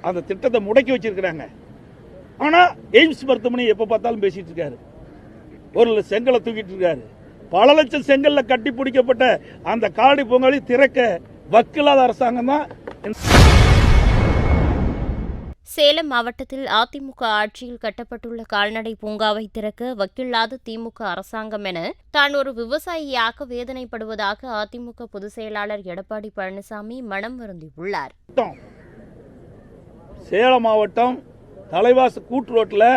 அந்த திட்டத்தை முடக்கி வச்சிருக்கிறாங்க. ஆனால் எய்ம்ஸ் மருத்துவமனை எப்போ பார்த்தாலும் பேசிட்டு இருக்காரு. ஒரு செங்கலை தூக்கிட்டு இருக்காரு. பல லட்சம் செங்கல்ல கட்டி பிடிக்கப்பட்ட அந்த கால்நடை பூங்காவை திறக்க வக்கில்லாத அரசாங்கம் தான். சேலம் மாவட்டத்தில் அதிமுக ஆட்சியில் கட்டப்பட்டுள்ள கால்நடை பூங்காவை திறக்க வக்கில்லாத திமுக அரசாங்கம் என தான் ஒரு விவசாயியாக வேதனைப்படுவதாக அதிமுக பொதுச் செயலாளர் எடப்பாடி பழனிசாமி மனம் வருந்தியுள்ளார். சேலம் மாவட்டம் தலைவாச கூட்டு ரோட்டில்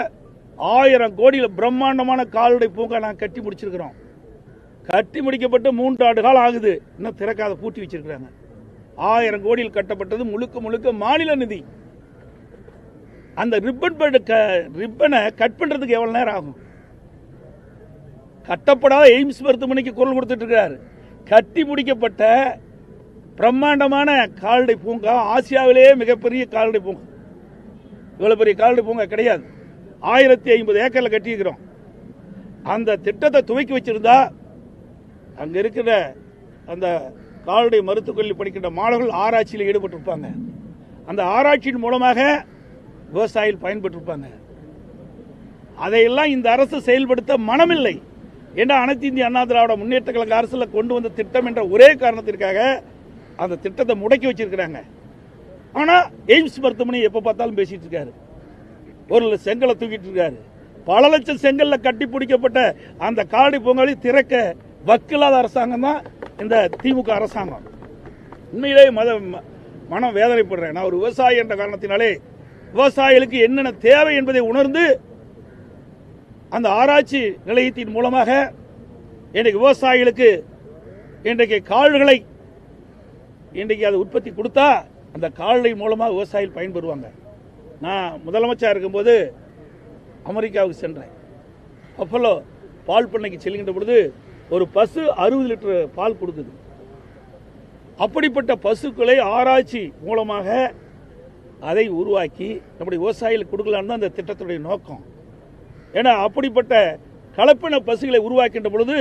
1000 கோடியில் பிரம்மாண்டமான கால்நடை பூங்கா நாங்கள் கட்டி முடிச்சிருக்கிறோம். கட்டி முடிக்கப்பட்டு 3 ஆண்டு காலம் ஆகுது. இன்னும் திறக்காத பூட்டி வச்சிருக்கிறாங்க. 1000 கோடியில் கட்டப்பட்டது முழுக்க முழுக்க மாநில நிதி. அந்த ரிப்பனை கட் பண்றதுக்கு எவ்வளவு நேரம் ஆகும்? கட்டப்படாத எய்ம்ஸ் மருத்துவமனைக்கு குரல் கொடுத்துட்டு இருக்கிறார். கட்டி முடிக்கப்பட்ட பிரம்மாண்டமான கால்நடை பூங்கா, ஆசியாவிலேயே மிகப்பெரிய கால்நடை பூங்கா. இவ்வளவு பெரிய கால்நடை பூங்கா கிடையாது. 1050 ஏக்கர்ல கட்டியிருக்கிறோம். அந்த திட்டத்தை துவக்கி வச்சிருந்தா அங்க இருக்கிற அந்த கால்நடை மருத்துவக் கல்லூரி படிக்கின்ற மாணவர்கள் ஆராய்ச்சியில் ஈடுபட்டிருப்பாங்க. அந்த ஆராய்ச்சியின் மூலமாக விவசாயிகள் பயன்பெற்றிருப்பாங்க. அதையெல்லாம் இந்த அரசு செயல்படுத்த மனமில்லை என்ற அனைத்து இந்திய அண்ணா திராவிட முன்னேற்ற கழக அரசுல கொண்டு வந்த திட்டம் என்ற ஒரே காரணத்திற்காக அந்த திட்டத்தை முடக்கி வச்சிருக்கிறாங்க. ஆனா எய்ம்ஸ் மருத்துவமனை எப்ப பார்த்தாலும் பேசிட்டு இருக்காரு. ஒரு செங்கலை தூக்கிட்டு இருக்காரு. பல லட்சம் செங்கல்ல கட்டி பிடிக்கப்பட்ட அந்த கால்நடை பூங்காவை திறக்க வக்கில்லாத அரசாங்கம் தான் இந்த திமுக அரசாங்கம். உண்மையிலே மனம் வேதனைப்படுறேன். நான் ஒரு விவசாயி என்ற காரணத்தினாலே விவசாயிகளுக்கு என்னென்ன தேவை என்பதை உணர்ந்து அந்த ஆராய்ச்சி நிலையத்தின் மூலமாக இன்றைக்கு விவசாயிகளுக்கு இன்றைக்கு கால்களை இன்றைக்கு அதை உற்பத்தி கொடுத்தா அந்த கால்நடை மூலமாக விவசாயிகள் பயன்பெறுவாங்க. நான் முதலமைச்சர் இருக்கும்போது அமெரிக்காவுக்கு சென்றேன். பஃபலோ பால் பண்ணைக்கு செல்கின்ற பொழுது ஒரு பசு 60 லிட்டர் பால் கொடுக்குது. அப்படிப்பட்ட பசுக்களை ஆராய்ச்சி மூலமாக அதை உருவாக்கி நம்முடைய விவசாயிகளுக்கு கொடுக்கலான்னு தான் அந்த திட்டத்துடைய நோக்கம். ஏன்னா அப்படிப்பட்ட கலப்பின பசுகளை உருவாக்கின்ற பொழுது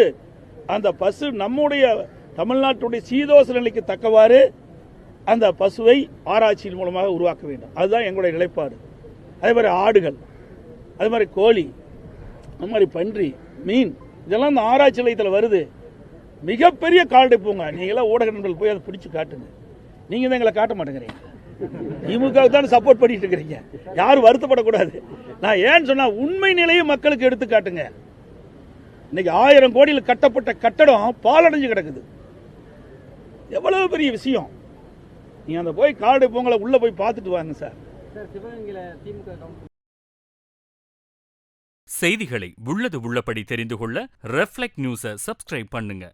அந்த பசு நம்முடைய தமிழ்நாட்டுடைய சீதோஷ நிலைக்கு தக்கவாறு அந்த பசுவை ஆராய்ச்சியின் மூலமாக உருவாக்க வேண்டும். அதுதான் எங்களுடைய நிலைப்பாடு. அதே மாதிரி ஆடுகள், அதே மாதிரி கோழி, அது மாதிரி பன்றி, மீன், இதெல்லாம் இந்த ஆராய்ச்சி நிலையத்தில் வருது. மிகப்பெரிய கால்நடை பூங்கா. நீங்களாம் ஊடக நண்பர்கள் போய் அதை பிடிச்சு காட்டுங்க. நீங்க தான் எங்களை காட்ட மாட்டேங்கிறீங்க. திமுக தான் சப்போர்ட் பண்ணிட்டு இருக்கிறீங்க. யாரும் வருத்தப்படக்கூடாது. நான் ஏன்னு சொன்னா உண்மை நிலையை மக்களுக்கு எடுத்து காட்டுங்க. இன்னைக்கு 1000 கோடியில் கட்டப்பட்ட கட்டடம் பாலடைஞ்சு கிடக்குது. எவ்வளவு பெரிய விஷயம். நீங்க அந்த போய் கால்நடை பூங்கால உள்ள போய் பார்த்துட்டு வாங்க சார். செய்திகளை உள்ளது உள்ளபடி தெரிந்து கொள்ள ரெஃப்ளெக்ட் நியூஸை சப்ஸ்கிரைப் பண்ணுங்க.